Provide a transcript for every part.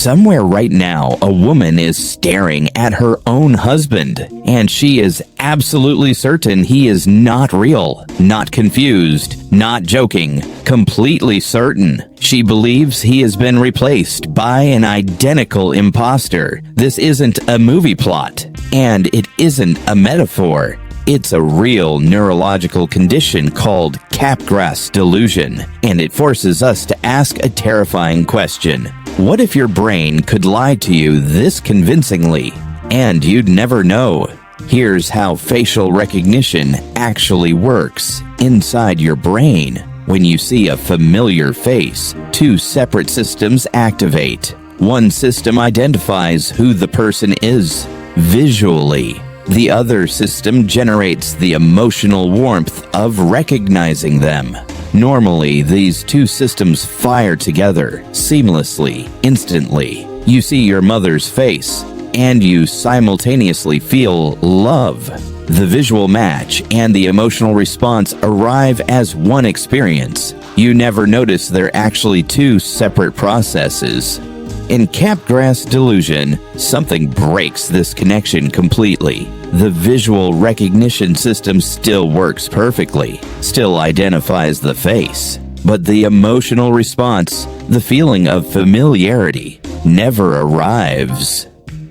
Somewhere right now, a woman is staring at her own husband, and she is absolutely certain he is not real, not confused, not joking, completely certain. She believes he has been replaced by an identical imposter. This isn't a movie plot, and it isn't a metaphor. It's a real neurological condition called Capgras Delusion, and it forces us to ask a terrifying question. What if your brain could lie to you this convincingly, and you'd never know? Here's how facial recognition actually works inside your brain. When you see a familiar face, two separate systems activate. One system identifies who the person is visually. The other system generates the emotional warmth of recognizing them. Normally, these two systems fire together seamlessly, instantly. You see your mother's face, and you simultaneously feel love. The visual match and the emotional response arrive as one experience. You never notice they're actually two separate processes. In Capgras Delusion, something breaks this connection completely. The visual recognition system still works perfectly, still identifies the face, but the emotional response, the feeling of familiarity, never arrives.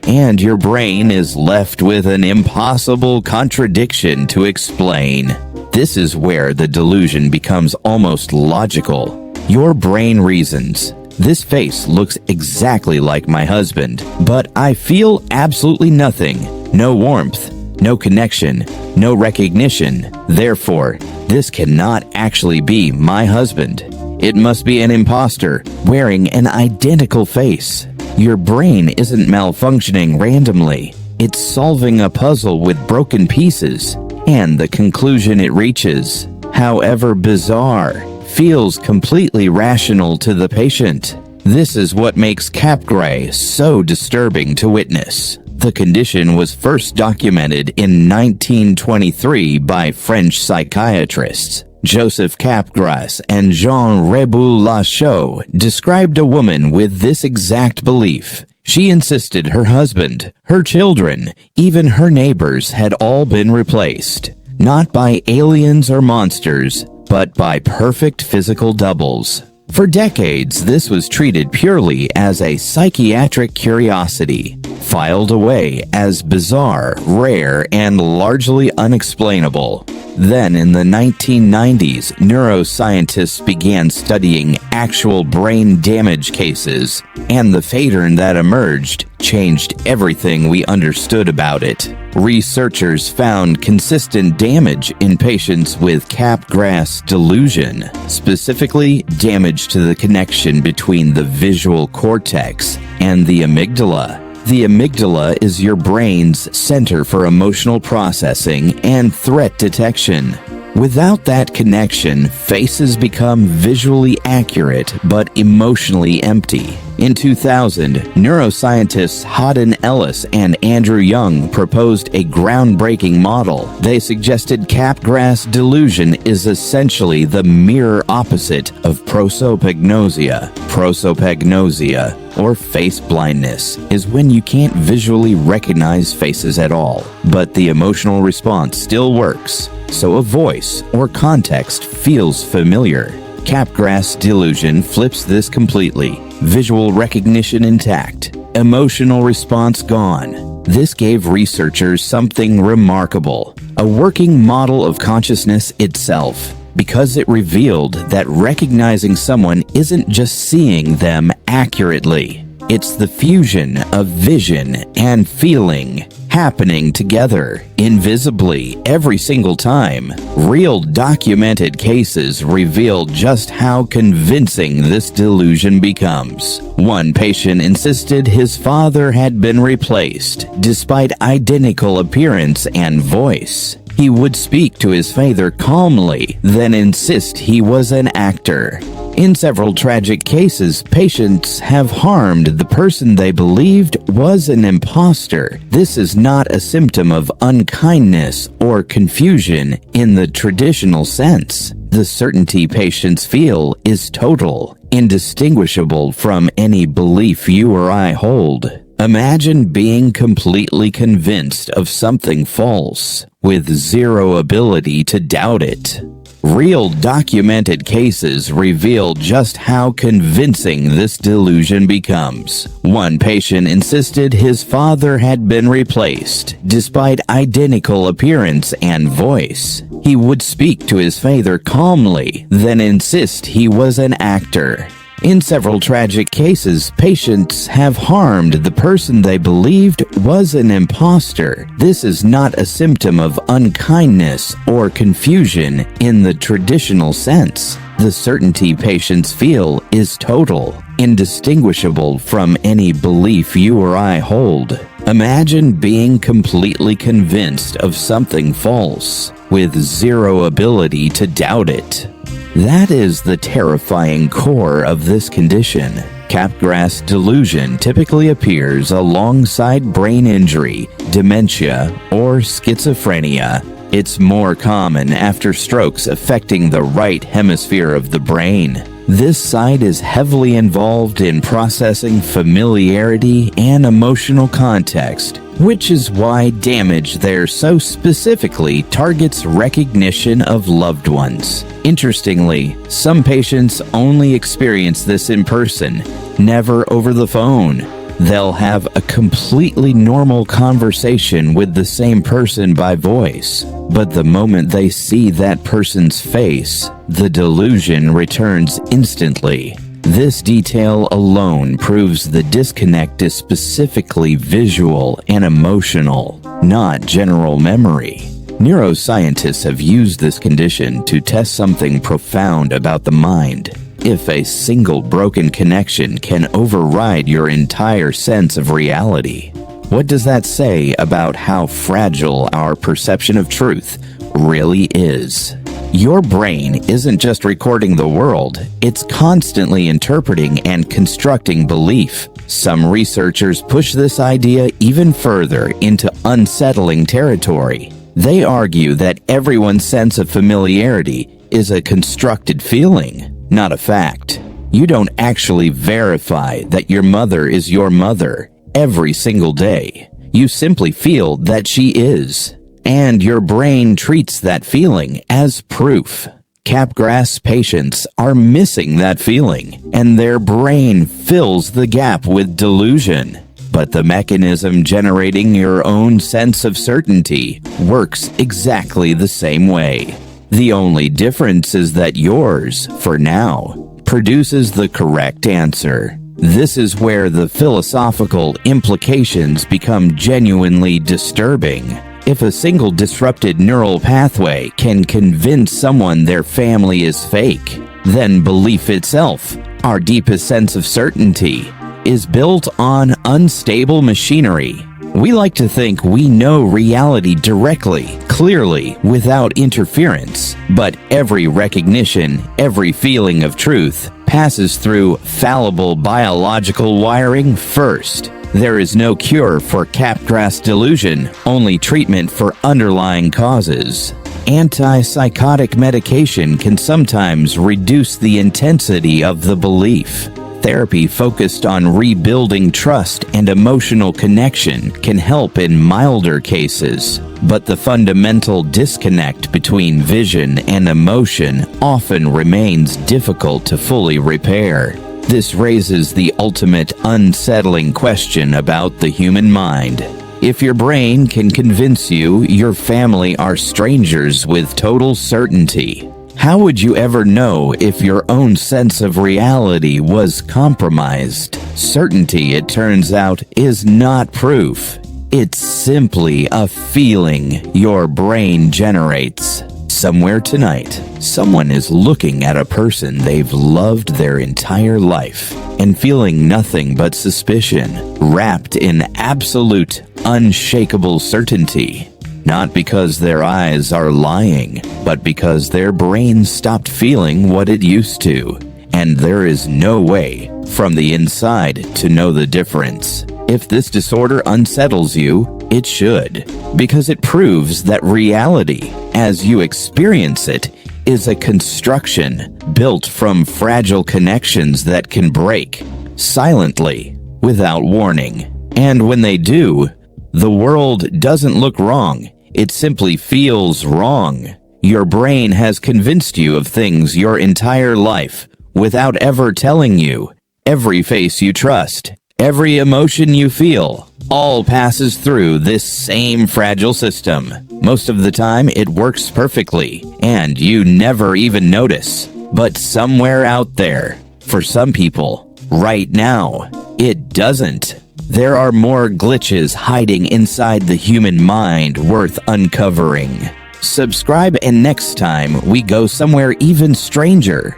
And your brain is left with an impossible contradiction to explain. This is where the delusion becomes almost logical. Your brain reasons, this face looks exactly like my husband, but I feel absolutely nothing. No warmth, no connection, no recognition. Therefore, this cannot actually be my husband. It must be an imposter wearing an identical face. Your brain isn't malfunctioning randomly. It's solving a puzzle with broken pieces, and the conclusion it reaches, however bizarre, feels completely rational to the patient. This is what makes Capgras so disturbing to witness. The condition was first documented in 1923 by French psychiatrists. Joseph Capgras and Jean Rebu-Lachaud described a woman with this exact belief. She insisted her husband, her children, even her neighbors had all been replaced, not by aliens or monsters, but by perfect physical doubles. For decades, this was treated purely as a psychiatric curiosity, filed away as bizarre, rare, and largely unexplainable. Then, in the 1990s, neuroscientists began studying actual brain damage cases, and the pattern that emerged changed everything we understood about it. Researchers found consistent damage in patients with Capgras delusion, specifically damage to the connection between the visual cortex and the amygdala. The amygdala is your brain's center for emotional processing and threat detection. Without that connection, faces become visually accurate but emotionally empty. In 2000, neuroscientists Hawden Ellis and Andrew Young proposed a groundbreaking model. They suggested Capgras delusion is essentially the mirror opposite of prosopagnosia. Prosopagnosia, or face blindness, is when you can't visually recognize faces at all, but the emotional response still works, so a voice or context feels familiar. Capgras delusion flips this completely. Visual recognition intact, emotional response gone. This gave researchers something remarkable, a working model of consciousness itself, because it revealed that recognizing someone isn't just seeing them accurately. It's the fusion of vision and feeling happening together, invisibly, every single time. Real documented cases reveal just how convincing this delusion becomes. One patient insisted his father had been replaced, despite identical appearance and voice. He would speak to his father calmly, then insist he was an actor. In several tragic cases, patients have harmed the person they believed was an imposter. This is not a symptom of unkindness or confusion in the traditional sense. The certainty patients feel is total. indistinguishable from any belief you or I hold. Imagine being completely convinced of something false, with zero ability to doubt it. Real documented cases reveal just how convincing this delusion becomes. One patient insisted his father had been replaced, despite identical appearance and voice. He would speak to his father calmly, then insist he was an actor. In several tragic cases, patients have harmed the person they believed was an impostor. This is not a symptom of unkindness or confusion in the traditional sense. The certainty patients feel is total, indistinguishable from any belief you or I hold. Imagine being completely convinced of something false, with zero ability to doubt it. That is the terrifying core of this condition. Capgras delusion typically appears alongside brain injury, dementia, or schizophrenia. It's more common after strokes affecting the right hemisphere of the brain. This side is heavily involved in processing familiarity and emotional context, which is why damage there so specifically targets recognition of loved ones. Interestingly, some patients only experience this in person, never over the phone. They'll have a completely normal conversation with the same person by voice, but the moment they see that person's face, the delusion returns instantly. This detail alone proves the disconnect is specifically visual and emotional, not general memory. Neuroscientists have used this condition to test something profound about the mind. If a single broken connection can override your entire sense of reality, what does that say about how fragile our perception of truth really is? Your brain isn't just recording the world, it's constantly interpreting and constructing belief. Some researchers push this idea even further into unsettling territory. They argue that everyone's sense of familiarity is a constructed feeling, not a fact. You don't actually verify that your mother is your mother every single day. You simply feel that she is. And your brain treats that feeling as proof. Capgras patients are missing that feeling, and their brain fills the gap with delusion. But the mechanism generating your own sense of certainty works exactly the same way. The only difference is that yours, for now, produces the correct answer. This is where the philosophical implications become genuinely disturbing. If a single disrupted neural pathway can convince someone their family is fake, then belief itself, our deepest sense of certainty, is built on unstable machinery. We like to think we know reality directly, clearly, without interference, but every recognition, every feeling of truth passes through fallible biological wiring first. There is no cure for Capgras delusion, only treatment for underlying causes. Antipsychotic medication can sometimes reduce the intensity of the belief. Therapy focused on rebuilding trust and emotional connection can help in milder cases, but the fundamental disconnect between vision and emotion often remains difficult to fully repair. This raises the ultimate unsettling question about the human mind. If your brain can convince you your family are strangers with total certainty, how would you ever know if your own sense of reality was compromised? Certainty, it turns out, is not proof. It's simply a feeling your brain generates. Somewhere tonight, someone is looking at a person they've loved their entire life and feeling nothing but suspicion, wrapped in absolute, unshakable certainty. Not because their eyes are lying, but because their brain stopped feeling what it used to. And there is no way from the inside to know the difference. If this disorder unsettles you, it should, because it proves that reality, as you experience it, is a construction built from fragile connections that can break silently without warning. And when they do, the world doesn't look wrong. It simply feels wrong. Your brain has convinced you of things your entire life without ever telling you. Every face you trust, every emotion you feel, all passes through this same fragile system. Most of the time, it works perfectly, and you never even notice. But somewhere out there, for some people, right now, it doesn't. There are more glitches hiding inside the human mind worth uncovering. Subscribe, and next time we go somewhere even stranger.